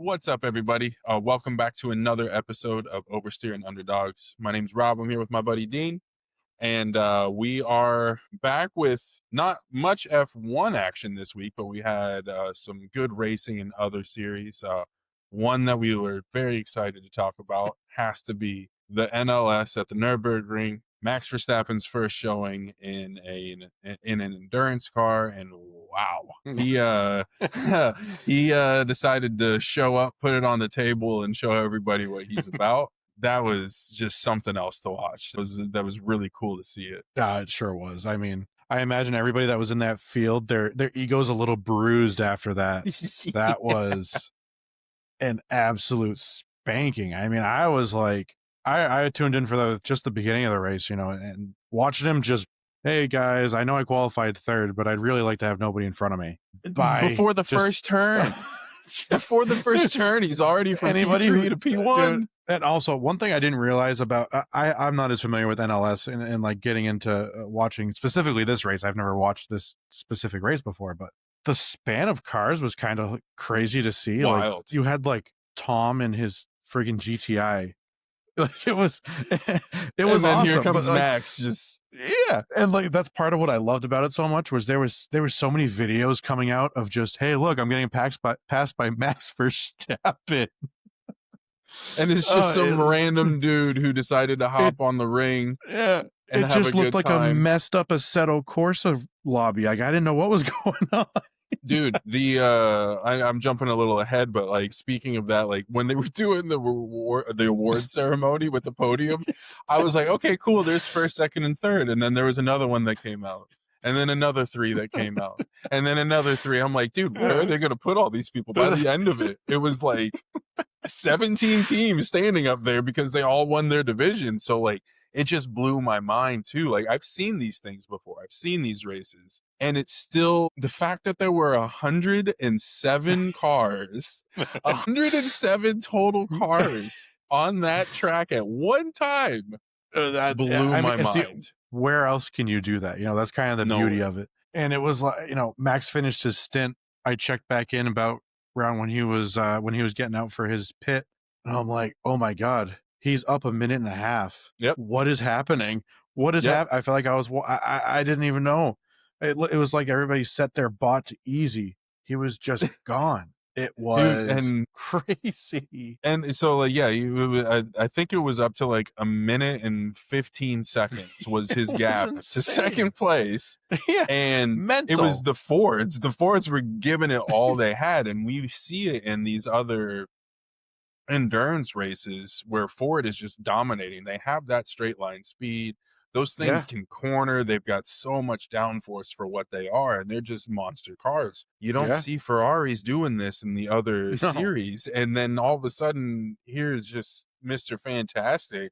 What's up, everybody? Welcome back to another episode of Oversteer and Underdogs. My name's Rob. I'm here with my buddy Deane, and we are back with not much F1 action this week, but we had some good racing in other series. One that we were very excited to talk about has to be the NLS at the Nürburgring. Max Verstappen's first showing in an endurance car, and wow, he he decided to show up, put it on the table, and show everybody what he's about. That was just something else to watch. That was really cool to see it. Yeah, it sure was. I mean, I imagine everybody that was in that field, their ego's a little bruised after that. That was an absolute spanking. I mean, I was like, I tuned in for just the beginning of the race, and watching him just, hey guys, I know I qualified third, but I'd really like to have nobody in front of me. Before the first turn. Before the first turn, he's already from P3 to P1. Dude, and also, one thing I didn't realize about, I'm not as familiar with NLS and like getting into watching specifically this race. I've never watched this specific race before, but the span of cars was kind of crazy to see. Wild. Like, you had like Tom and his friggin' GTI. Like, it was awesome. Here comes but, like, Max, just yeah, and like that's part of what I loved about it so much was there were so many videos coming out of just, hey, look, I'm getting passed by Max Verstappen. And it's just some random dude who decided to hop on the ring. Yeah, and it have just a looked good like time. a messed up Assetto Corsa lobby. Like, I didn't know what was going on. Dude, I'm jumping a little ahead, but like, speaking of that, like when they were doing the award ceremony with the podium, I was like, okay, cool, there's first, second, and third, and then there was another one that came out, and then another 3 that came out, and then another 3. I'm like, dude, where are they gonna put all these people? By the end of it, it was like 17 teams standing up there because they all won their division. So like, it just blew my mind too. Like, I've seen these things before. I've seen these races, and it's still the fact that there were 107 cars, 107 total cars on that track at one time. That blew my mind. Where else can you do that? That's kind of the beauty of it. And it was like, Max finished his stint. I checked back in about around when he was getting out for his pit, and I'm like, oh my God. He's up a minute and a half. Yep. What is happening? What is happening? I feel like I didn't even know. It was like everybody set their bot to easy. He was just gone. It was crazy. And so, like, yeah, I think it was up to like a minute and 15 seconds was his gap to second place. Yeah, and mental. It was the Fords. The Fords were giving it all they had, and we see it in these other endurance races where Ford is just dominating. They have that straight line speed. Those things can corner. They've got so much downforce for what they are, and they're just monster cars. You don't see Ferraris doing this in the other series, and then all of a sudden, here's just Mr. Fantastic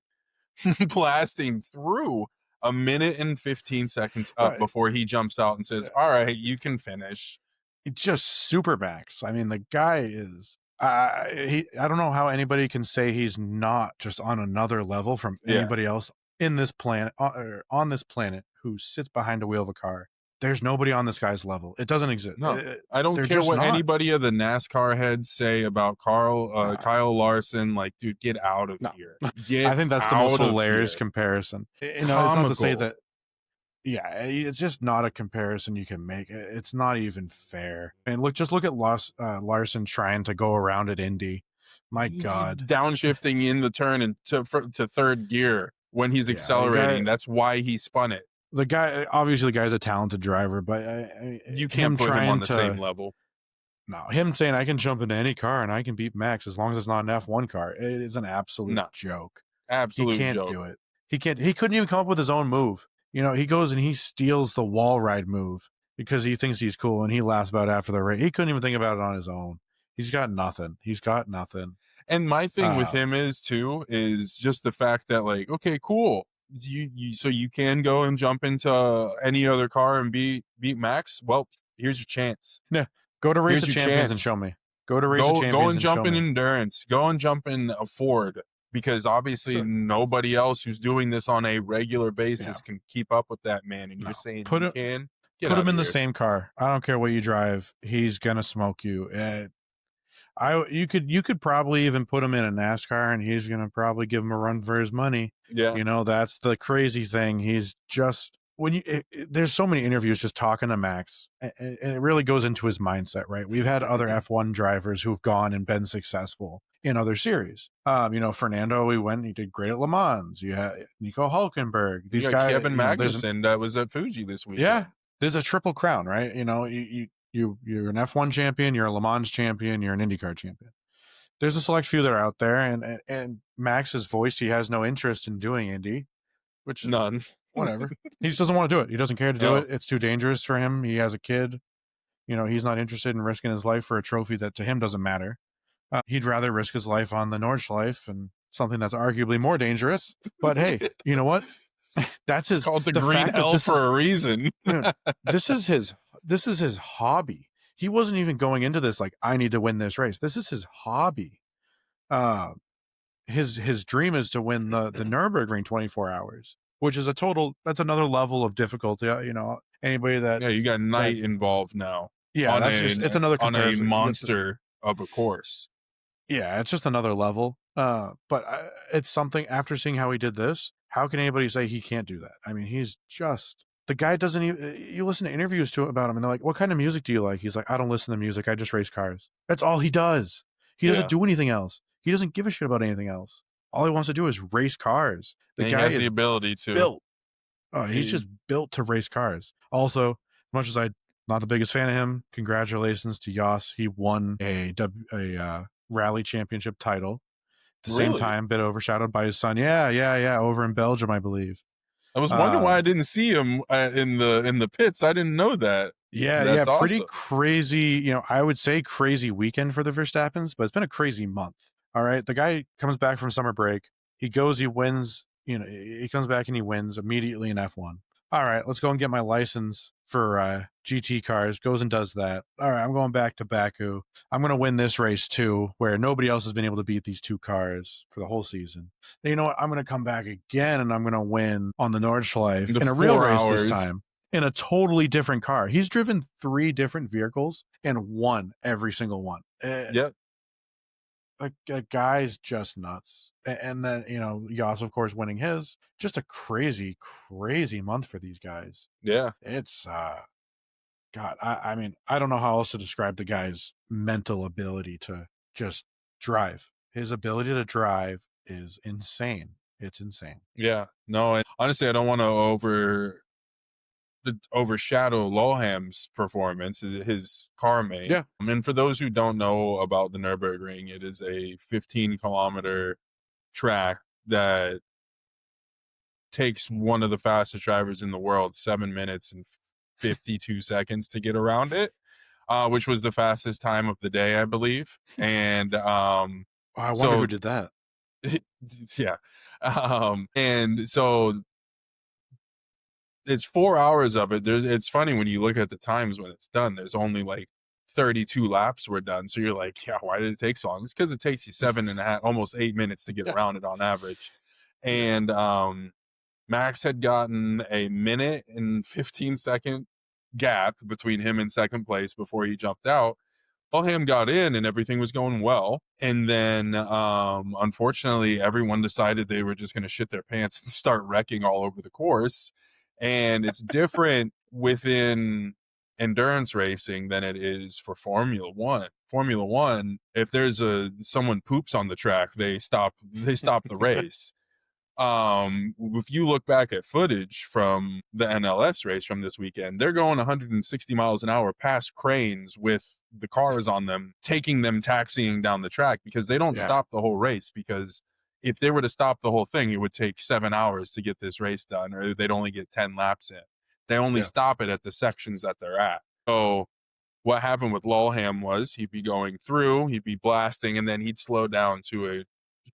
blasting through a minute and 15 seconds up before he jumps out and says, all right, you can finish. It's just super Max. I mean, the guy is... I don't know how anybody can say he's not just on another level from anybody else in this planet, on this planet, who sits behind a wheel of a car. There's nobody on this guy's level. It doesn't exist. No, I don't care what anybody of the NASCAR heads say about Kyle Larson. Like, dude, get out of here. I think that's the most hilarious comparson. It's not to say that. Yeah, it's just not a comparison you can make. It's not even fair. And just look at Larson trying to go around at Indy. My God, downshifting in the turn and to third gear when he's accelerating. That's why he spun it. The guy's a talented driver, but you can't put him on the same level. No, him saying I can jump into any car and I can beat Max as long as it's not an F1 car. It is an absolute joke. Absolute joke. He can't joke. do it. He can't. He couldn't even come up with his own move. He goes and he steals the wall ride move because he thinks he's cool, and he laughs about it after the race. He couldn't even think about it on his own. He's got nothing. And my thing with him is just the fact that, like, okay, cool. So you can go and jump into any other car and beat Max. Well, here's your chance. Yeah, go to Race of Champions and show me. Go to Race of Champions. Go and jump in endurance. Go and jump in a Ford. Because obviously nobody else who's doing this on a regular basis can keep up with that man. And you're saying put him in the same car. I don't care what you drive. He's going to smoke you. You could probably even put him in a NASCAR, and he's gonna probably give him a run for his money. Yeah. That's the crazy thing. He's just there's so many interviews just talking to Max, and it really goes into his mindset, right? We've had other F1 drivers who've gone and been successful in other series. Fernando, he did great at Le Mans. You had Nico Hulkenberg. These guys, Kevin Magnussen that was at Fuji this weekend. Yeah, there's a triple crown, right? You're an F1 champion, you're a Le Mans champion, you're an IndyCar champion. There's a select few that are out there, and Max has voiced he has no interest in doing Indy, which is none. Whatever. He just doesn't want to do it. He doesn't care to do it. It's too dangerous for him. He has a kid. He's not interested in risking his life for a trophy that to him doesn't matter. He'd rather risk his life on the Nordschleife and something that's arguably more dangerous. But hey, you know what? That's his called the green L for a reason. This is his hobby. He wasn't even going into this like, I need to win this race. This is his hobby. His dream is to win the Nürburgring 24 hours, which is that's another level of difficulty. Anybody that you got night involved now. Yeah, it's another comparison. On a monster of a course. Yeah, it's just another level. But it's something, after seeing how he did this, how can anybody say he can't do that? I mean, he's just, the guy doesn't even, you listen to interviews about him and they're like, what kind of music do you like? He's like, I don't listen to music. I just race cars. That's all he does. He doesn't do anything else. He doesn't give a shit about anything else. All he wants to do is race cars. The guy has the ability to. Built. He's just built to race cars. Also, much as I'm not the biggest fan of him, congratulations to Jos. He won a rally championship title. At the same time, bit overshadowed by his son. Yeah, over in Belgium, I believe. I was wondering why I didn't see him in the pits. I didn't know that. Yeah, pretty crazy. I would say crazy weekend for the Verstappens, but it's been a crazy month. All right, the guy comes back from summer break. He goes, he wins. He comes back and he wins immediately in F1. All right, let's go and get my license for GT cars. Goes and does that. All right, I'm going back to Baku. I'm going to win this race too, where nobody else has been able to beat these two cars for the whole season. And you know what? I'm going to come back again and I'm going to win on the Nordschleife in a real race this time, in a totally different car. He's driven 3 different vehicles and won every single one. Yep. A guy's just nuts. And then, Jos, of course, winning his. Just a crazy, crazy month for these guys. Yeah. It's, God, I mean, I don't know how else to describe the guy's mental ability to just drive. His ability to drive is insane. It's insane. Yeah. No, and honestly, I don't want to overshadow Loham's performance, his car mate. Yeah. And for those who don't know about the Nürburgring, it is a 15-kilometer track that takes one of the fastest drivers in the world 7 minutes and 52 seconds to get around it, which was the fastest time of the day, I believe. And I wonder who did that. Yeah. And so it's 4 hours of it. It's funny when you look at the times when it's done, there's only like 32 laps were done. So you're like, yeah, why did it take so long? It's because it takes you 7.5, almost 8 minutes to get around it on average. And Max had gotten a 1:15 gap between him and second place before he jumped out. Lohan got in and everything was going well. And then, unfortunately, everyone decided they were just going to shit their pants and start wrecking all over the course. And it's different within endurance racing than it is for Formula One. Formula One, if there's someone poops on the track, they stop the race. If you look back at footage from the NLS race from this weekend, they're going 160 miles an hour past cranes with the cars on them, taxiing down the track because they don't stop the whole race. Because if they were to stop the whole thing, it would take 7 hours to get this race done, or they'd only get 10 laps in. They only stop it at the sections that they're at. So what happened with Lolham was he'd be going through, he'd be blasting, and then he'd slow down to a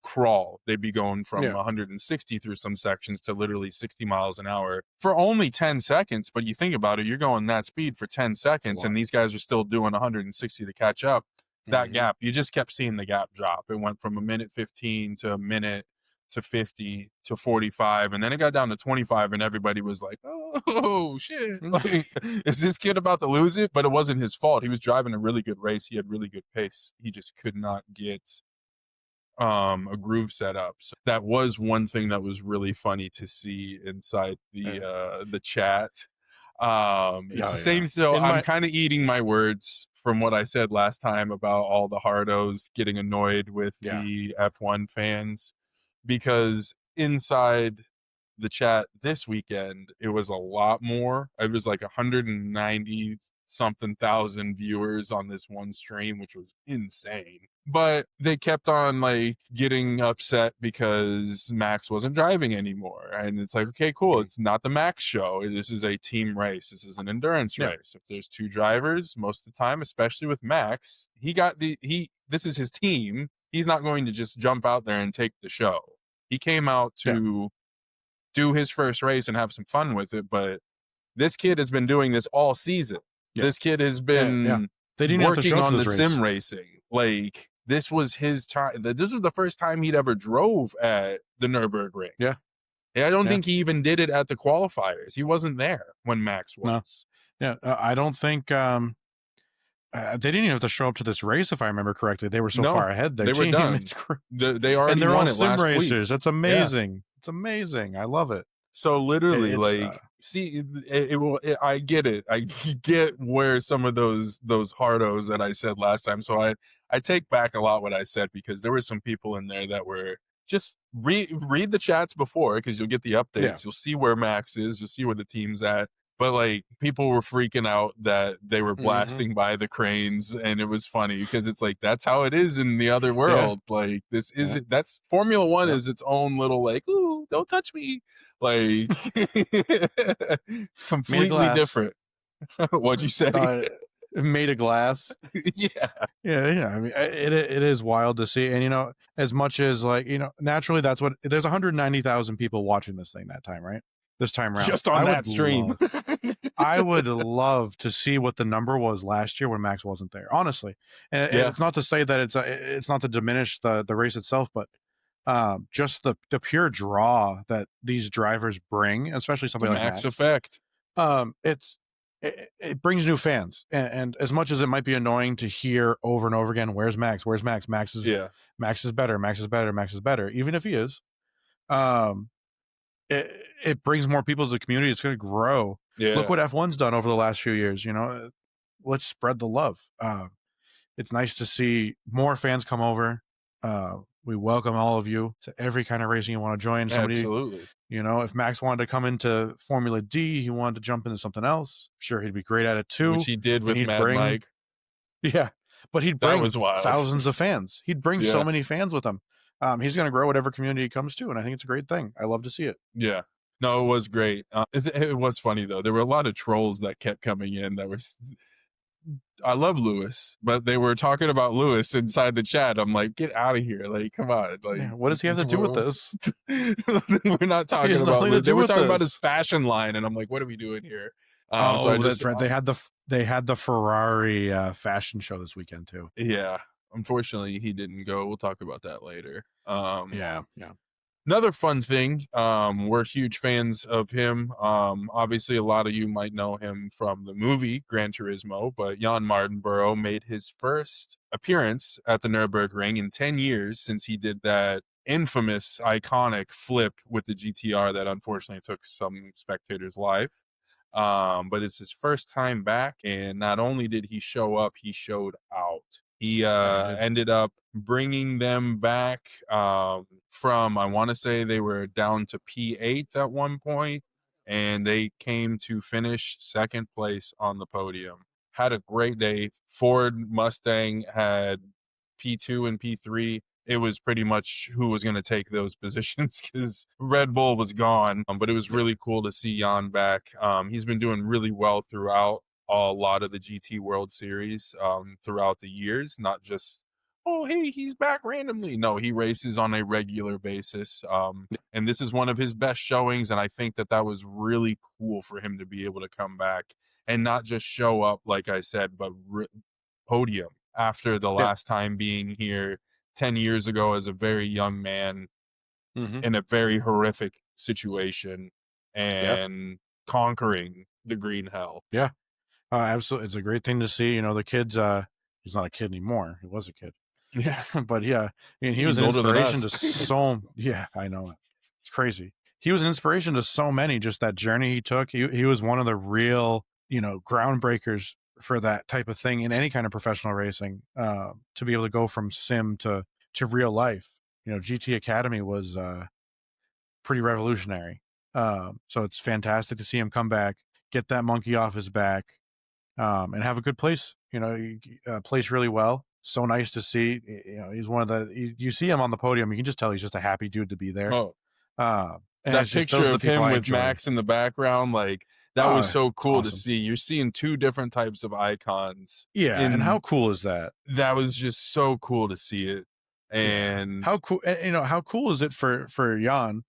crawl. They'd be going from 160 through some sections to literally 60 miles an hour for only 10 seconds. But you think about it, you're going that speed for 10 seconds, and these guys are still doing 160 to catch up. That gap, you just kept seeing the gap drop. It went from 1:15 to 1:10 to 50 to 45, and then it got down to 25, and everybody was like, oh shit, like, is this kid about to lose it? But it wasn't his fault. He was driving a really good race. He had really good pace. He just could not get a groove set up. So that was one thing that was really funny to see inside the chat. It's the same. So I'm kind of eating my words from what I said last time about all the hardos getting annoyed with the F1 fans, because inside the chat this weekend, it was a lot more. It was like 190 something thousand viewers on this one stream, which was insane. But they kept on like getting upset because Max wasn't driving anymore. And it's like, okay, cool. It's not the Max show. This is a team race. This is an endurance race. If there's two drivers, most of the time, especially with Max, this is his team. He's not going to just jump out there and take the show. He came out to do his first race and have some fun with it, but this kid has been doing this all season. This kid has been They didn't working have to on the race. sim racing. Like, this was his time. This was the first time he'd ever drove at the Nürburgring. Yeah. I don't think he even did it at the qualifiers. He wasn't there when Max was. No. Yeah, I don't think they didn't even have to show up to this race, if I remember correctly. They were so far ahead. They were done. They already and they're won all it sim last racers. week. That's amazing. It's amazing. I love it. So literally, see, I get it. I get where some of those hardos that I said last time. So I take back a lot what I said, because there were some people in there that were just read the chats before, because you'll get the updates. You'll see where Max is. You'll see where the team's at. But like, people were freaking out that they were blasting by the cranes, and it was funny because it's like, that's how it is in the other world. Like, this isn't. That's Formula One is its own little like, ooh, don't touch me. Like, it's completely different. What'd you say? Made of glass. Yeah. I mean, it is wild to see, and as much as like naturally, that's what there's 190,000 people watching this thing that time, right? This time around, just on that stream. I would love to see what the number was last year when Max wasn't there, honestly. And it's not to say that it's not to diminish the race itself, but just the pure draw that these drivers bring, especially somebody like Max effect. It brings new fans, and as much as it might be annoying to hear over and over again, "Where's Max? Where's Max? Max is better. Max is better. Max is better." Even if he is, it brings more people to the community. It's going to grow. Look what F1's done over the last few years. Let's spread the love. It's nice to see more fans come over. We welcome all of you to every kind of racing you want to join. Absolutely. If Max wanted to come into Formula D, he wanted to jump into something else. Sure, he'd be great at it too. Which he did with Mad Mike. Yeah, but he'd bring thousands of fans. He'd bring so many fans with him. He's going to grow whatever community he comes to, and I think it's a great thing. I love to see it. Yeah. No, it was great. It was funny, though. There were a lot of trolls that kept coming in that were... I love Lewis, but they were talking about Lewis inside the chat. I'm like, get out of here. Like, come on. Like, what does he have to do with this? We're not talking about Lewis. They were talking about his fashion line, and I'm like, what are we doing here? That's right. They had the Ferrari fashion show this weekend too. Yeah. Unfortunately, he didn't go. We'll talk about that later. Yeah. Another fun thing, we're huge fans of him. Obviously, a lot of you might know him from the movie Gran Turismo, but Jann Mardenborough made his first appearance at the Nürburgring in 10 years since he did that infamous, iconic flip with the GTR that unfortunately took some spectators' life. But it's his first time back, and not only did he show up, he showed out. He ended up bringing them back from, I want to say they were down to P8 at one point, and they came to finish second place on the podium. Had a great day. Ford Mustang had P2 and P3. It was pretty much who was going to take those positions because Red Bull was gone. But it was really cool to see Jann back. He's been doing really well throughout a lot of the GT World Series throughout the years, not just, oh, hey, he's back randomly. No, he races on a regular basis. And this is one of his best showings. And I think that was really cool for him to be able to come back and not just show up, like I said, but podium after the last time being here 10 years ago as a very young man. Mm-hmm. in a very horrific situation Yeah. and conquering the green hell. Yeah. Absolutely. It's a great thing to see. The kid's, he's not a kid anymore. He was a kid. Yeah, But yeah, I mean, he was he's an older than inspiration us. to yeah, I know it. It's crazy. He was an inspiration to so many, just that journey he took. He was one of the real, groundbreakers for that type of thing in any kind of professional racing, to be able to go from sim to real life. GT Academy was pretty revolutionary. So it's fantastic to see him come back, get that monkey off his back, and have a good place. He plays really well. So nice to see. He's one of you see him on the podium. You can just tell he's just a happy dude to be there. Oh, And that it's just those picture are the of people him I with enjoy. Max in the background, like that Oh, was so it's cool to awesome. see. You're seeing two different types of icons. Yeah, and how cool is that? That was just so cool to see it. And yeah. How cool, how cool is it for Jann,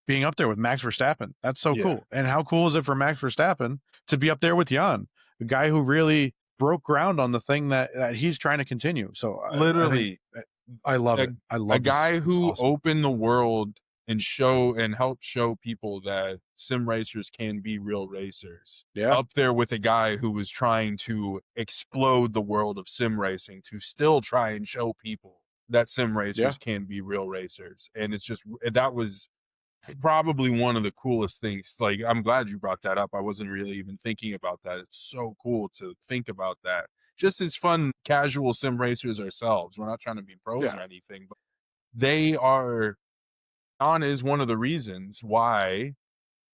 being up there with Max Verstappen? That's so cool. And how cool is it for Max Verstappen to be up there with Jann, the guy who really broke ground on the thing that he's trying to continue. So literally, I love it. I love a guy who awesome. opened the world and helped show people that sim racers can be real racers. Yeah. Up there with a guy who was trying to explode the world of sim racing to still try and show people that sim racers can be real racers. And it's just, that was probably one of the coolest things. Like, I'm glad you brought that up. I wasn't really even thinking about that. It's so cool to think about that. Just as fun, casual sim racers ourselves. We're not trying to be pros or anything, but they are, is one of the reasons why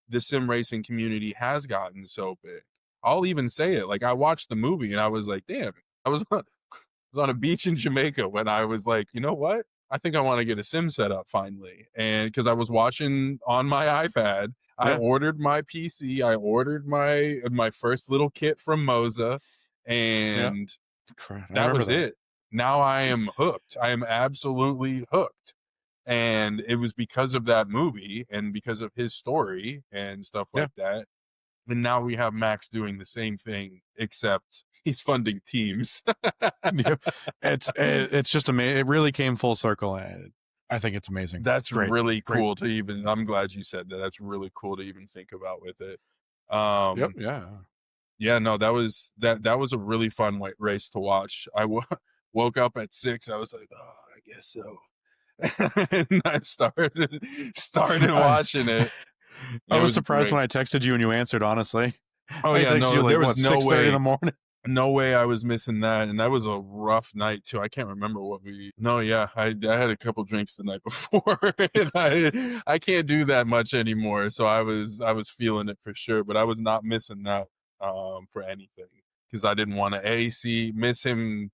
the sim racing community has gotten so big. I'll even say it. Like, I watched the movie and I was like, damn, I was on a beach in Jamaica when I was like, you know what? I think I want to get a sim set up finally. And because I was watching on my iPad, I ordered my PC, I ordered my first little kit from Moza, and that was it. Now I am hooked. I am absolutely hooked. And it was because of that movie and because of his story and stuff like that. And now we have Max doing the same thing, except he's funding teams. It's just amazing. It really came full circle. I think it's amazing. That's really cool to even, I'm glad you said that. That's really cool to even think about with it. Yeah, no, that was a really fun race to watch. I woke up at 6. I was like, oh, I guess so. And I started watching it. I was surprised when I texted you and you answered, honestly. Oh yeah, no, there was no way in the morning. No way I was missing that. And that was a rough night too. I can't remember what I had a couple drinks the night before and I can't do that much anymore. So I was feeling it for sure, but I was not missing that for anything because I didn't want to miss him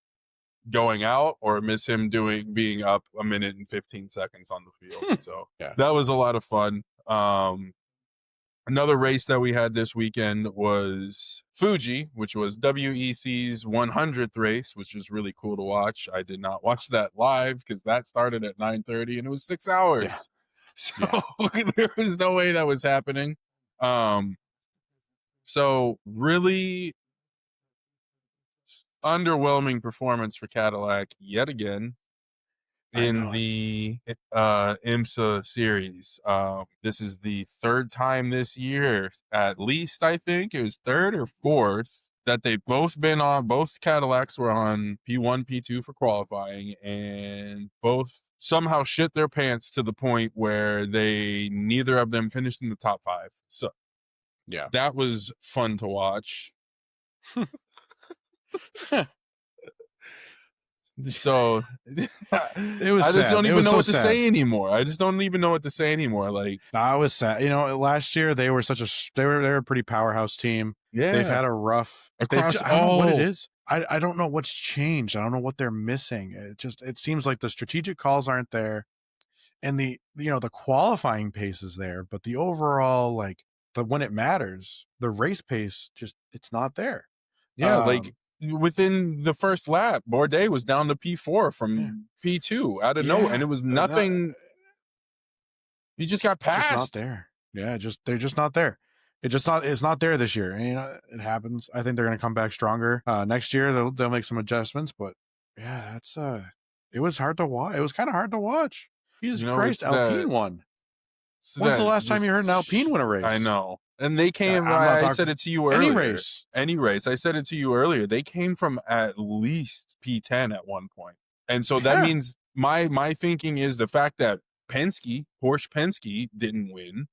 going out or miss him being up a minute and 15 seconds on the field. So that was a lot of fun. Another race that we had this weekend was Fuji, which was WEC's 100th race, which was really cool to watch. I did not watch that live because that started at 9:30 and it was 6 hours. So there was no way that was happening. So really underwhelming performance for Cadillac yet again in the IMSA series. This is the third time this year, at least. I think it was third or fourth that they've both been on. Both Cadillacs were on P1, P2 for qualifying, and both somehow shit their pants to the point where neither of them finished in the top 5. So that was fun to watch. So it was I just sad. don't even know what to say anymore. I just don't even know what to say anymore. Like, I was sad. Last year they were they were a pretty powerhouse team. Yeah, they've had a rough across. I don't know what it is. I don't know what's changed. I don't know what they're missing. It seems like the strategic calls aren't there, and the qualifying pace is there, but the overall when it matters, the race pace it's not there. Yeah, like within the first lap, Bourdais was down to P4 from P2 out of nowhere, and it was nothing. He just got passed. Just not there. Yeah, they're just not there. It's not there this year. And, it happens. I think they're going to come back stronger next year. They'll make some adjustments, but yeah, it was hard to watch. It was kind of hard to watch. Jesus You know, Christ, it's that. Alpine won. It's When's the that last time you just. heard an Alpine win a I race? know, and they came. I'm not I said talking it to you any earlier. race. Any race, I said it to you earlier. They came from at least P10 at one point, and so that Yeah. means my thinking is the fact that Porsche Penske didn't win.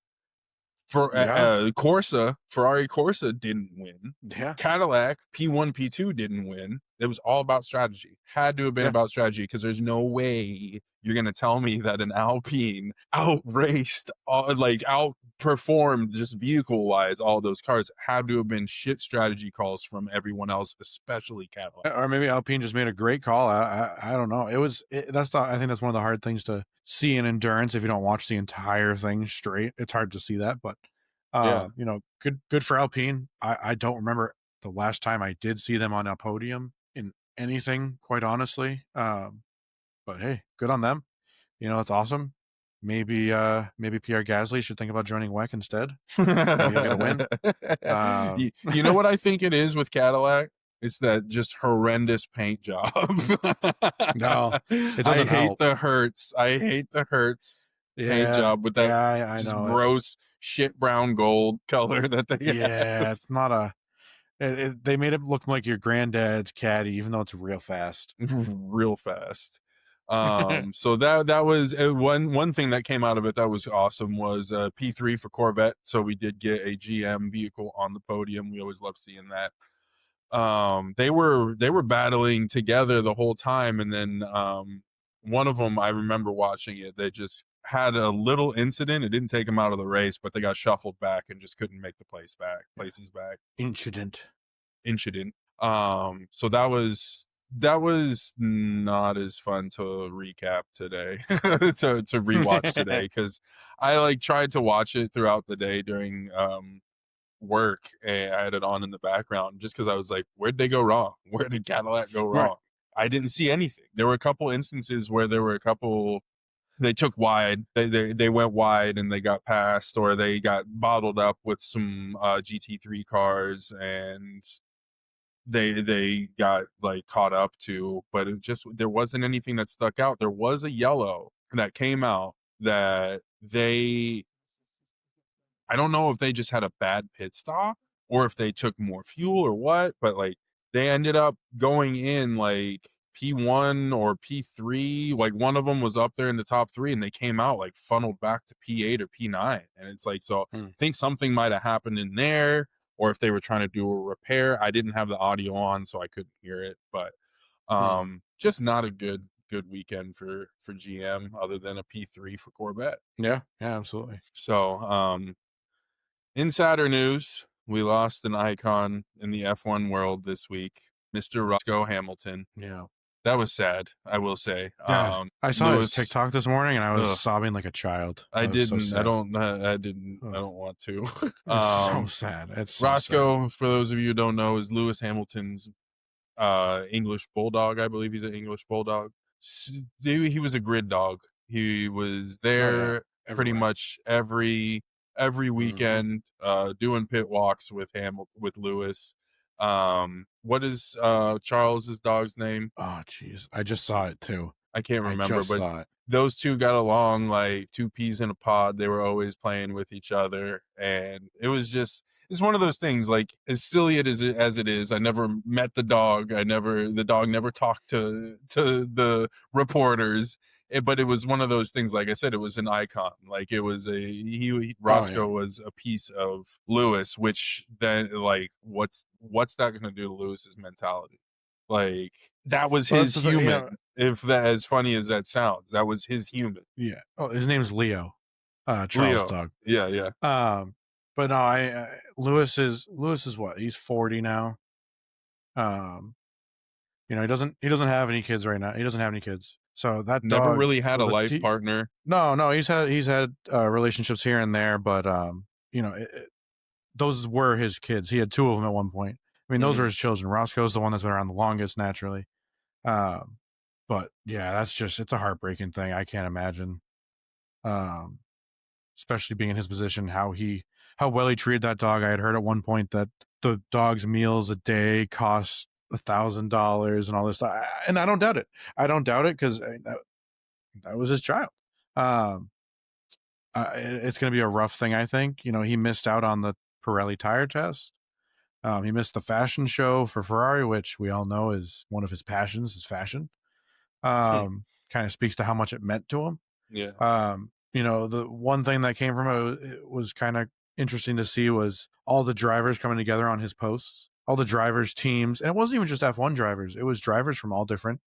For Corsa, Ferrari Corsa didn't win. Yeah. Cadillac P1, P2 didn't win. It was all about strategy. Had to have been about strategy, because there's no way you're gonna tell me that an Alpine outperformed just vehicle wise all those cars. Had to have been shit strategy calls from everyone else, especially Cadillac. Or maybe Alpine just made a great call. I don't know. I think that's one of the hard things to see in endurance if you don't watch the entire thing straight. It's hard to see that, but you know, good for Alpine. I don't remember the last time I did see them on a podium in anything, quite honestly. But hey, good on them. You know, it's awesome. Maybe Pierre Gasly should think about joining WEC instead. Maybe he'll get a win. You know what I think it is with Cadillac? It's that just horrendous paint job. No, it doesn't help. I hate the Hertz paint job with that I just know gross shit brown gold color that they have. It's not a. They made it look like your granddad's caddy, even though it's real fast. Real fast. So that was one thing that came out of it that was awesome was P3 for Corvette. So we did get a GM vehicle on the podium. We always love seeing that. They were battling together the whole time, and then one of them, I remember watching it, they just had a little incident. It didn't take them out of the race, but they got shuffled back and just couldn't make the places back. Incident. So that was not as fun to recap today, to rewatch today, because I tried to watch it throughout the day during work, and I had it on in the background just because I was like, where'd they go wrong? Where did Cadillac go wrong? Right. I didn't see anything. There were a couple instances where they took wide, they went wide and they got passed, or they got bottled up with some GT3 cars and they got caught up to, but there wasn't anything that stuck out. There was a yellow that came out that I don't know if they just had a bad pit stop or if they took more fuel or what, but they ended up going in P1 or P3. One of them was up there in the top three, and they came out funneled back to P8 or P9. And it's so I think something might have happened in there, or if they were trying to do a repair. I didn't have the audio on, so I couldn't hear it, but just not a good weekend for GM, other than a P3 for Corvette. Yeah, absolutely. So insider news, we lost an icon in the F1 world this week, Mr. Roscoe Hamilton. Yeah. That was sad, I will say. I saw his TikTok this morning, and I was sobbing like a child. I didn't want to. It's so sad. It's so Roscoe, sad. for those of you who don't know, is Lewis Hamilton's English bulldog. I believe he's an English bulldog. He was a grid dog. He was there pretty much every weekend, doing pit walks with Lewis. What is Charles's dog's name? Oh jeez, I just saw it too. I can't remember, but those two got along like two peas in a pod. They were always playing with each other, and it's one of those things, as silly as it is. I never met the dog. The dog never talked to the reporters. But it was one of those things, like I said, it was an icon. It was Roscoe was a piece of Lewis, which then what's that going to do to Lewis's mentality? That was his human. If that, as funny as that sounds, that was his human. Yeah. Oh, his name's Leo. Charles' dog. Yeah. But no, Lewis is what? He's 40 now. He doesn't have any kids right now. He doesn't have any kids. So that never dog, really had a life partner. No, he's had relationships here and there, but those were his kids. He had two of them at one point. I mean, those are his children. Roscoe's the one that's been around the longest, naturally. But yeah, it's a heartbreaking thing. I can't imagine, especially being in his position, how well he treated that dog. I had heard at one point that the dog's meals a day cost $1,000 and all this stuff. And I don't doubt it. Because that was his child. Um, it's going to be a rough thing, I think. He missed out on the Pirelli tire test. He missed the fashion show for Ferrari, which we all know is one of his passions, is fashion. Kind of speaks to how much it meant to him. Yeah. The one thing that came from it was kind of interesting to see was all the drivers coming together on his posts, all the drivers, teams, and it wasn't even just F1 drivers. It was drivers from all different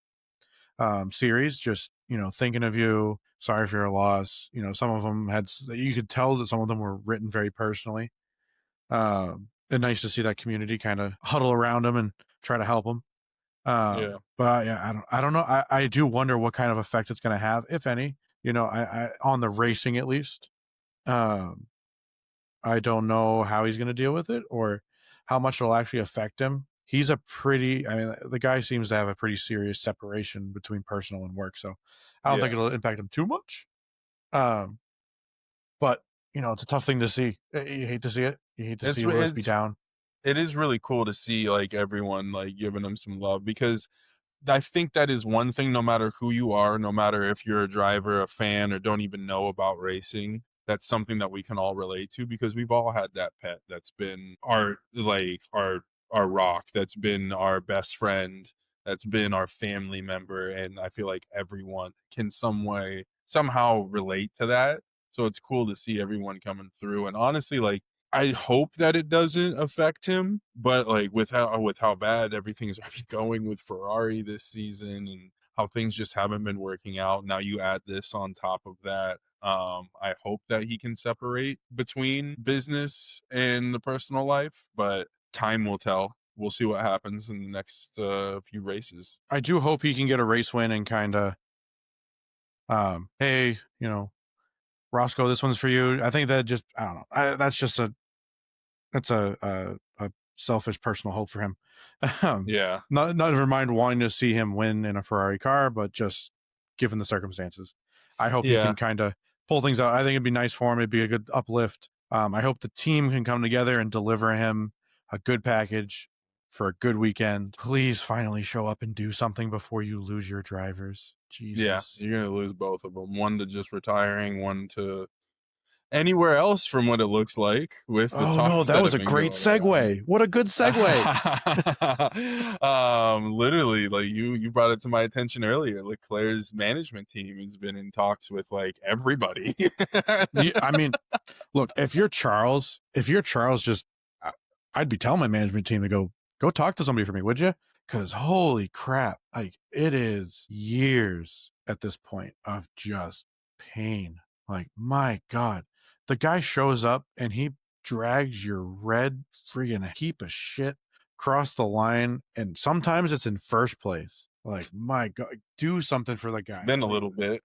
series, just, thinking of you, sorry for your loss. Some of them you could tell that some of them were written very personally. And nice to see that community kind of huddle around him and try to help him. Yeah. But yeah, I don't know. I do wonder what kind of effect it's going to have, if any, I on the racing, at least. I don't know how he's going to deal with it or how much it'll actually affect him. He's the guy seems to have a pretty serious separation between personal and work. So I don't think Yeah. it'll impact him too much. But it's a tough thing to see. You hate to see it. You hate to see Lewis be down. It is really cool to see like everyone like giving him some love, because I think that is one thing, no matter who you are, no matter if you're a driver, a fan, or don't even know about racing, that's something that we can all relate to, because we've all had that pet that's been our rock, that's been our best friend, that's been our family member, and I feel like everyone can somehow relate to that. So it's cool to see everyone coming through. And honestly, like, I hope that it doesn't affect him, but like with how bad everything's already going with Ferrari this season and how things just haven't been working out. Now you add this on top of that. I hope that he can separate between business and the personal life, but time will tell. We'll see what happens in the next few races. I do hope he can get a race win and kind of, hey, Roscoe, this one's for you. I think that just, I don't know. That's a selfish personal hope for him. Yeah. Never mind wanting to see him win in a Ferrari car, but just given the circumstances, I hope he Yeah. can kind of pull things out. I think it'd be nice for him. It'd be a good uplift. I hope the team can come together and deliver him a good package for a good weekend. Please finally show up and do something before you lose your drivers. Jesus. Yeah, you're gonna lose both of them. One to just retiring, one to anywhere else from what it looks like, with the Oh no, talks that that was have a been great going around. segue. What a good segue. Literally, like you brought it to my attention earlier. Leclerc's management team has been in talks with like everybody. I mean, look, if you're Charles, just I'd be telling my management team to go talk to somebody for me, would you? Because holy crap, like it is years at this point of just pain. Like my God, the guy shows up and he drags your red friggin' heap of shit across the line, and sometimes it's in first place. Like my God, do something for the It's guy. been a Like, little bit.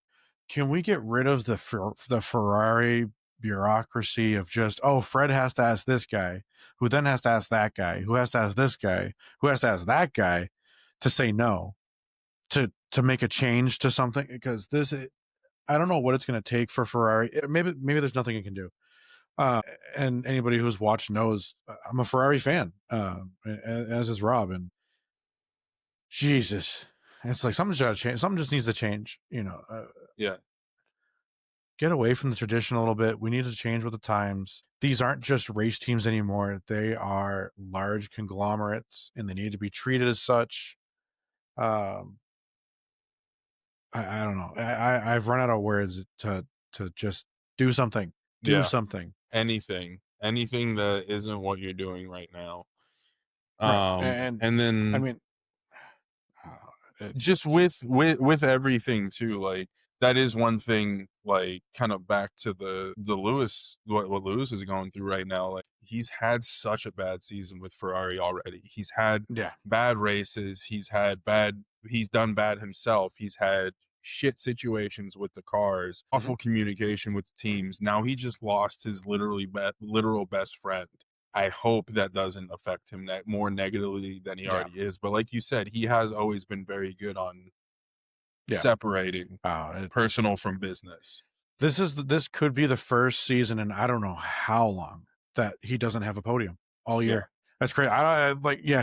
can we get rid of the Ferrari bureaucracy of just, oh, Fred has to ask this guy, who then has to ask that guy, who has to ask this guy, who has to ask that guy to say no, to make a change to something? Because I don't know what it's going to take for Ferrari. Maybe there's nothing it can do. And anybody who's watched knows I'm a Ferrari fan, as is Rob. And Jesus, it's like something's got to change. Something just needs to change. Yeah. Get away from the tradition a little bit. We need to change with the times. These aren't just race teams anymore. They are large conglomerates, and they need to be treated as such. I don't know. I've run out of words to just do something. Do Yeah. something. Anything that isn't what you're doing right now. Right. And then I mean, just with everything too, like that is one thing, like kind of back to the Lewis, what Lewis is going through right now. Like he's had such a bad season with Ferrari already. He's had bad races, he's done bad himself, he's had shit situations with the cars, awful communication with the teams. Now he just lost his literal best friend. I hope that doesn't affect him more negatively than he already is. But like you said, he has always been very good on separating personal from business. This could be the first season in I don't know how long that he doesn't have a podium all year. That's great.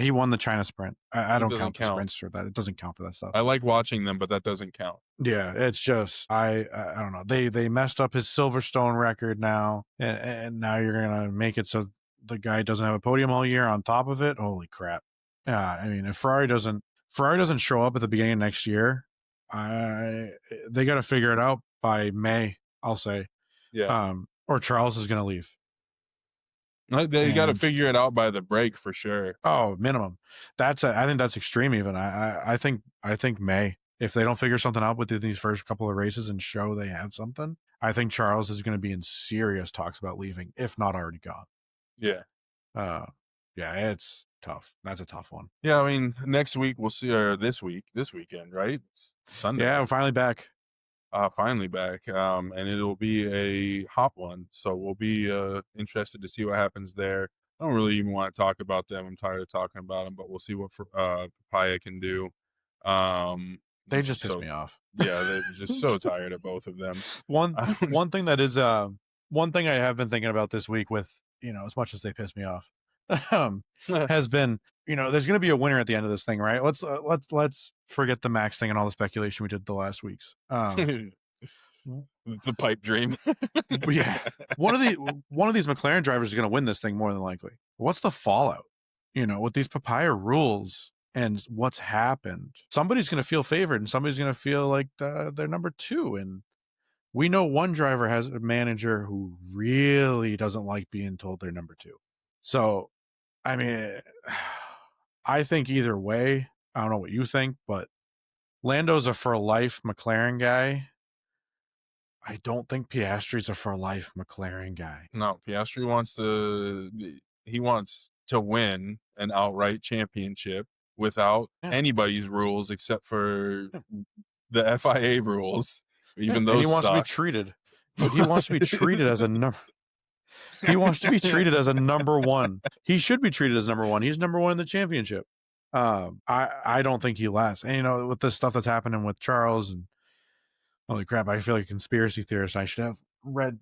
He won the China sprint. I It don't doesn't count the count. sprints for that. It doesn't count for that stuff. I like watching them, but that doesn't count. Yeah, it's just I don't know. They messed up his Silverstone record now, and now you're gonna make it so the guy doesn't have a podium all year on top of it. Holy crap! Yeah, I mean, if Ferrari doesn't show up at the beginning of next year, they got to figure it out by May. I'll say, Yeah. or Charles is gonna leave. They got to And figure it out by the break for sure. oh, minimum. I think that's extreme. Even I think May. If they don't figure something out within these first couple of races and show they have something, I think Charles is going to be in serious talks about leaving, if not already gone. Yeah. Yeah, it's tough. That's a tough one. Yeah, I mean, next week we'll see, or this weekend, right? It's Sunday. Yeah, we're finally back. Finally back. And it'll be a hot one. So we'll be interested to see what happens there. I don't really even want to talk about them. I'm tired of talking about them, but we'll see what Papaya can do. They just piss me off. Yeah, they're just so tired of both of them. One thing that is one thing I have been thinking about this week with, as much as they piss me off, has been, there's going to be a winner at the end of this thing, right? Let's forget the Max thing and all the speculation we did the last weeks. The pipe dream. Yeah, one of these McLaren drivers is going to win this thing more than likely. What's the fallout? With these Papaya rules and what's happened, somebody's going to feel favored and somebody's going to feel like they're number two. And we know one driver has a manager who really doesn't like being told they're number two. So, I mean, I think either way, I don't know what you think, but Lando's a for life McLaren guy. I don't think Piastri's a for life McLaren guy. No, Piastri wants to win an outright championship without anybody's rules except for the FIA rules. Even those and he wants suck. to be treated. He wants to be treated as a number. He wants to be treated as a number one. He should be treated as number one. He's number one in the championship. I don't think he lasts. And with this stuff that's happening with Charles, and holy crap, I feel like a conspiracy theorist. I should have read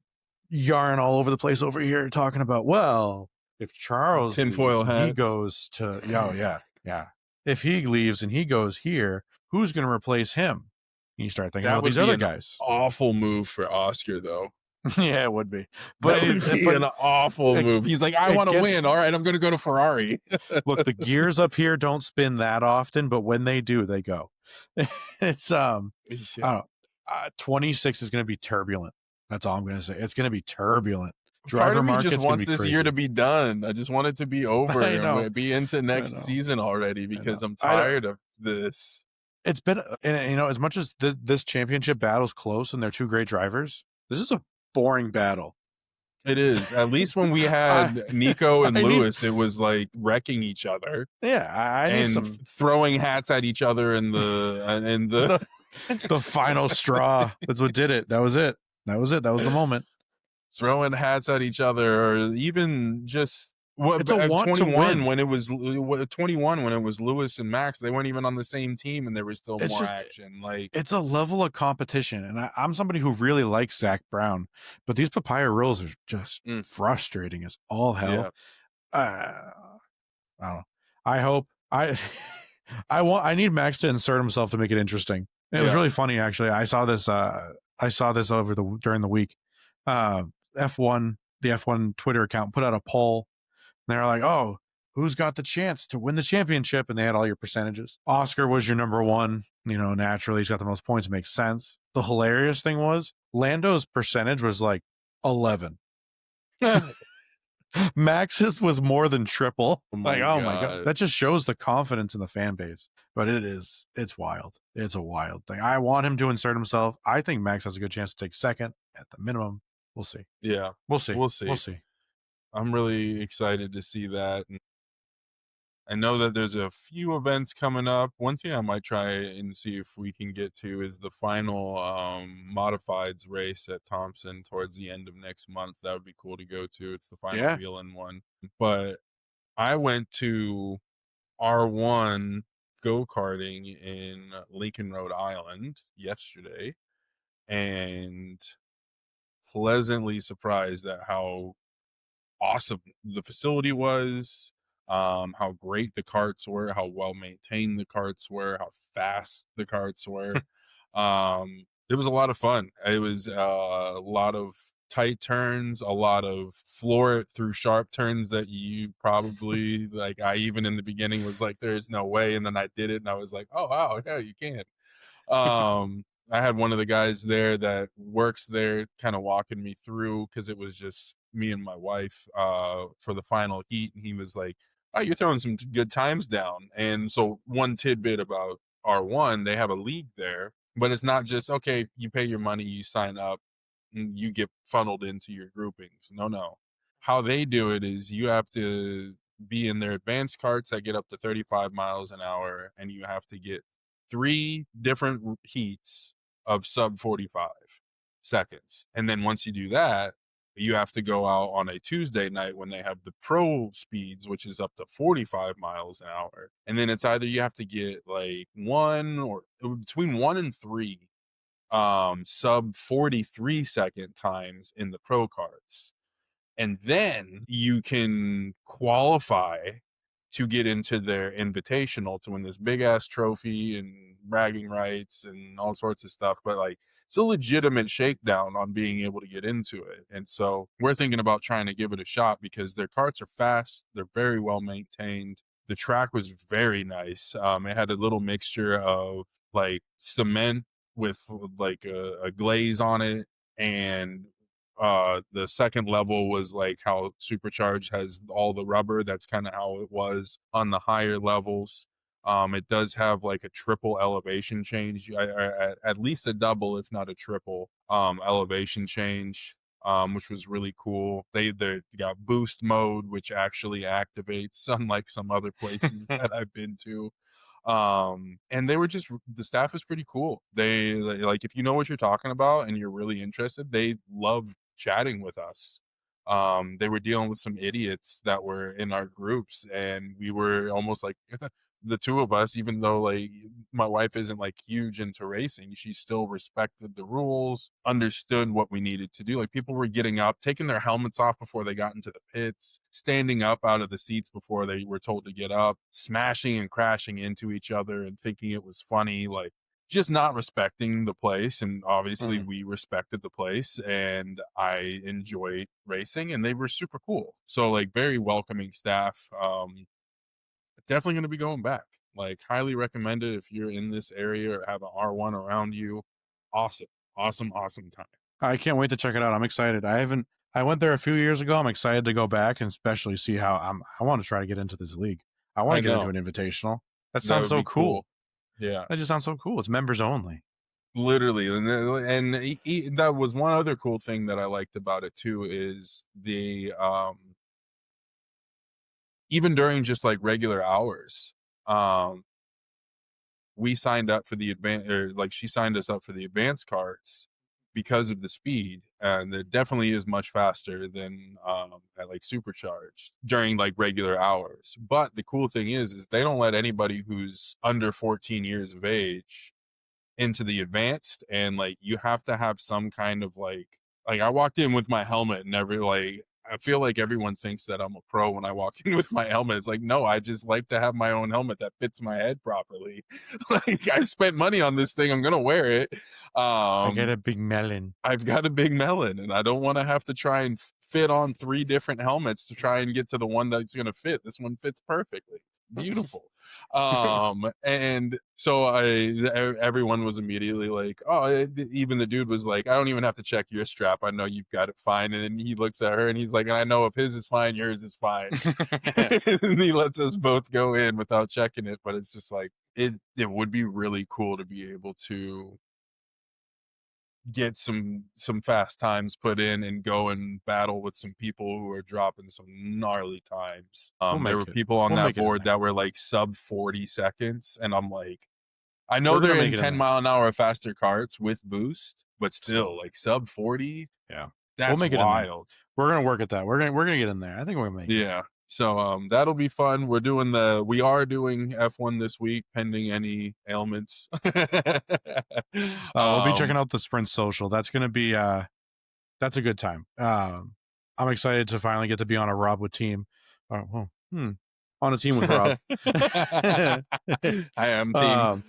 yarn all over the place over here talking about, well, if Charles tinfoil hats, he goes to yeah. If he leaves and he goes here, who's going to replace him? And you start thinking about these other guys. Awful move for Oscar, though. Yeah, it would be. But it would be an awful move. He's like, I want to win. All right, I'm going to go to Ferrari. Look, the gears up here don't spin that often, but when they do, they go. It's I don't know. 26 is going to be turbulent. That's all I'm going to say. It's going to be turbulent. Driver market just wants this year to be done. I just want it to be over and be into next season already because I'm tired of this. It's been, as much as this championship battle's close and they're two great drivers, this is a boring battle. It is. At least when we had Nico and Lewis, it was like wrecking each other. Yeah, I need some throwing hats at each other in the the final straw. That's what did it. That was it. That was the moment. Throwing hats at each other, or even just it's a want 21 to win. when it was 21 when it was Lewis and Max. They weren't even on the same team, and there was still more action. Like, it's a level of competition, and I'm somebody who really likes Zach Brown, but these Papaya rules are just frustrating as all hell. Yeah. I don't know. I hope I need Max to insert himself to make it interesting. It was really funny, actually. I saw this during the week. The F1 Twitter account put out a poll. And they were like, oh, who's got the chance to win the championship? And they had all your percentages. Oscar was your number one. Naturally, he's got the most points. It makes sense. The hilarious thing was Lando's percentage was like 11. Max's was more than triple. Oh my God. That just shows the confidence in the fan base. But it's wild. It's a wild thing. I want him to insert himself. I think Max has a good chance to take second at the minimum. We'll see. Yeah. We'll see. We'll see. I'm really excited to see that. I know that there's a few events coming up. One thing I might try and see if we can get to is the final modifieds race at Thompson towards the end of next month. That would be cool to go to. It's the final wheel-in one. But I went to R1 go-karting in Lincoln, Rhode Island yesterday, and pleasantly surprised at how awesome the facility was. how great the carts were, how well maintained the carts were, how fast the carts were. It was a lot of fun. It was a lot of tight turns, a lot of floor it through sharp turns that you probably like. I even in the beginning was like, "There's no way," and then I did it, and I was like, "Oh wow, yeah, you can." I had one of the guys there that works there kind of walking me through because it was just me and my wife for the final heat, and he was like, "Oh, you're throwing some good times down." And so one tidbit about R1, they have a league there, but it's not just okay, you pay your money, you sign up, and you get funneled into your groupings. No, no. How they do it is you have to be in their advanced carts that get up to 35 miles an hour, and you have to get 3 different heats of sub 45 seconds. And then once you do that, you have to go out on a Tuesday night when they have the pro speeds, which is up to 45 miles an hour. And then it's either you have to get like 1 or between 1 and 3 sub 43-second times in the pro carts, and then you can qualify to get into their invitational to win this big ass trophy and bragging rights and all sorts of stuff. But like, it's a legitimate shakedown on being able to get into it. And so we're thinking about trying to give it a shot because their carts are fast, they're very well maintained. The track was very nice. It had a little mixture of like cement with like a glaze on it, and the second level was like how Supercharged has all the rubber. That's kind of how it was on the higher levels. It does have like a triple elevation change, at least a double, if not a triple, elevation change, which was really cool. They got boost mode, which actually activates, unlike some other places that I've been to. And they were just, the staff is pretty cool. They like, if you know what you're talking about and you're really interested, they love chatting with us. They were dealing with some idiots that were in our groups, and we were almost like the two of us, even though like my wife isn't like huge into racing, she still respected the rules, understood what we needed to do. Like, people were getting up, taking their helmets off before they got into the pits, standing up out of the seats before they were told to get up, smashing and crashing into each other and thinking it was funny, like just not respecting the place. And obviously we respected the place, and I enjoyed racing, and they were super cool. So like, very welcoming staff. Definitely going to be going back. Like, highly recommended if you're in this area or have an R1 around you. Awesome, awesome time. I can't wait to check it out. I'm excited. I went there a few years ago. I'm excited to go back and especially see how I want to try to get into this league. I want to get into an invitational. That sounds so cool. Yeah, that just sounds so cool. It's members only. Literally. And that was one other cool thing that I liked about it too, is the even during just like regular hours, we signed up for the advanced, or like she signed us up for the advanced carts because of the speed, and it definitely is much faster than at like Supercharged during like regular hours. But the cool thing is they don't let anybody who's under 14 years of age into the advanced, and like, you have to have some kind of like I walked in with my helmet, and I feel like everyone thinks that I'm a pro when I walk in with my helmet. It's like, no, I just like to have my own helmet that fits my head properly. Like, I spent money on this thing, I'm gonna wear it. I get a big melon. I've got a big melon, and I don't want to have to try and fit on 3 different helmets to try and get to the one that's gonna fit. This one fits perfectly. Beautiful. And so everyone was immediately like, oh, even the dude was like, I don't even have to check your strap, I know you've got it fine. And then he looks at her and he's like, and I know if his is fine, yours is fine. And he lets us both go in without checking it. But it's just like, it would be really cool to be able to get some fast times put in and go and battle with some people who are dropping some gnarly times. There were people on that board that were like sub 40 seconds, and I'm like, I know they're in 10-mile-an-hour faster carts with boost, but still, like, sub 40. Yeah, that's wild. We're gonna work at that. We're gonna get in there. I think we're gonna make it. Yeah. So that'll be fun. We are doing F1 this week, pending any ailments. We'll be checking out the Sprint Social. That's gonna be that's a good time. I'm excited to finally get to be on a Rob with team. on a team with Rob. I am team.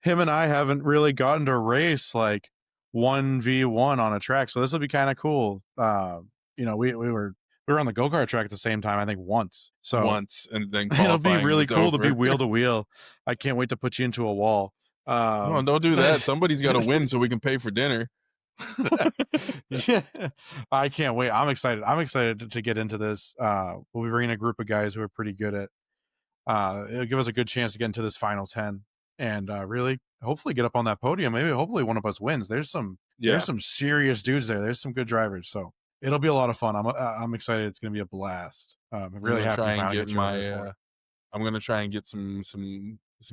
Him and I haven't really gotten to race like 1v1 on a track, so this will be kind of cool. You know, we were on the go-kart track at the same time, I think once. So Once, and then it'll be qualifying really was cool over. to be wheel to wheel. I can't wait to put you into a wall. No, don't do that. Somebody's got to win so we can pay for dinner. Yeah, I can't wait. I'm excited. I'm excited to get into this. We'll be bringing a group of guys who are pretty good at. It'll give us a good chance to get into this final 10 and really, hopefully, get up on that podium. Maybe, hopefully, one of us wins. There's some serious dudes there. There's some good drivers, so it'll be a lot of fun. I'm excited. It's going to be a blast. I'm really happy to finally get you over there for it. I'm going to try and get some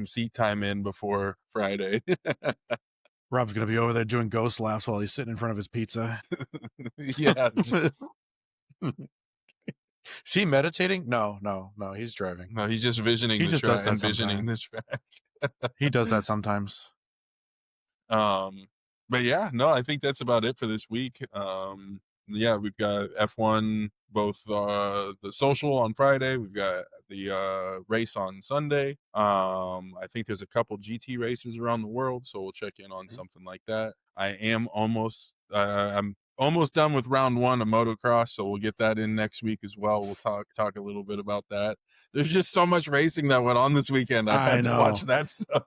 seat time in before Friday. Rob's going to be over there doing ghost laps while he's sitting in front of his pizza. Yeah. Is he meditating? No. He's driving. No, he's just visioning. He the just track, does that envisioning the track. He does that sometimes. But yeah, no, I think that's about it for this week. Yeah, we've got F1, both the social on Friday. We've got the race on Sunday. I think there's a couple GT races around the world, so we'll check in on something like that. I am almost I'm almost done with round 1 of motocross, so we'll get that in next week as well. We'll talk a little bit about that. There's just so much racing that went on this weekend. I've had to watch that stuff.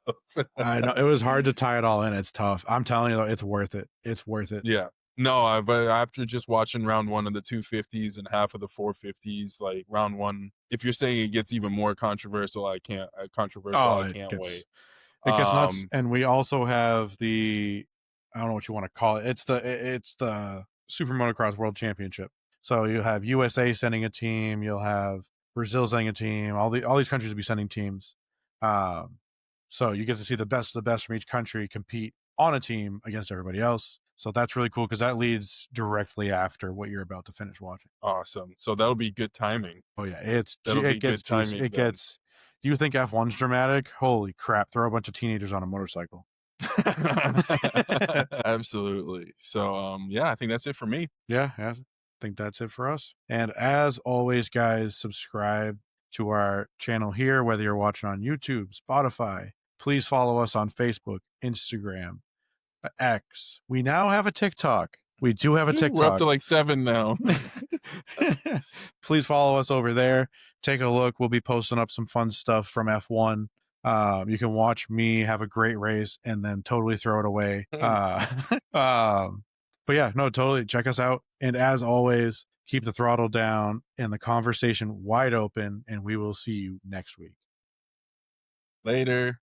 I know. It was hard to tie it all in. It's tough. I'm telling you though, it's worth it. It's worth it. Yeah. No, but after just watching round 1 of the 250s and half of the 450s, like round 1, if you're saying it gets even more controversial, I can't wait. It gets nuts. And we also have the, I don't know what you want to call it. It's the Super Motocross World Championship. So you have USA sending a team. You'll have Brazil sending a team. All these countries will be sending teams. So you get to see the best of the best from each country compete on a team against everybody else. So that's really cool because that leads directly after what you're about to finish watching. Awesome. So that'll be good timing. Oh yeah, it gets timing. It gets. You think F1's dramatic? Holy crap! Throw a bunch of teenagers on a motorcycle. Absolutely. So yeah, I think that's it for me. Yeah, I think that's it for us. And as always, guys, subscribe to our channel here, whether you're watching on YouTube, Spotify. Please follow us on Facebook, Instagram, X. We now have a TikTok. We do have a TikTok. We're up to like 7 now. Please follow us over there. Take a look. We'll be posting up some fun stuff from F1. You can watch me have a great race and then totally throw it away. But yeah, no, totally. Check us out. And as always, keep the throttle down and the conversation wide open, and we will see you next week. Later.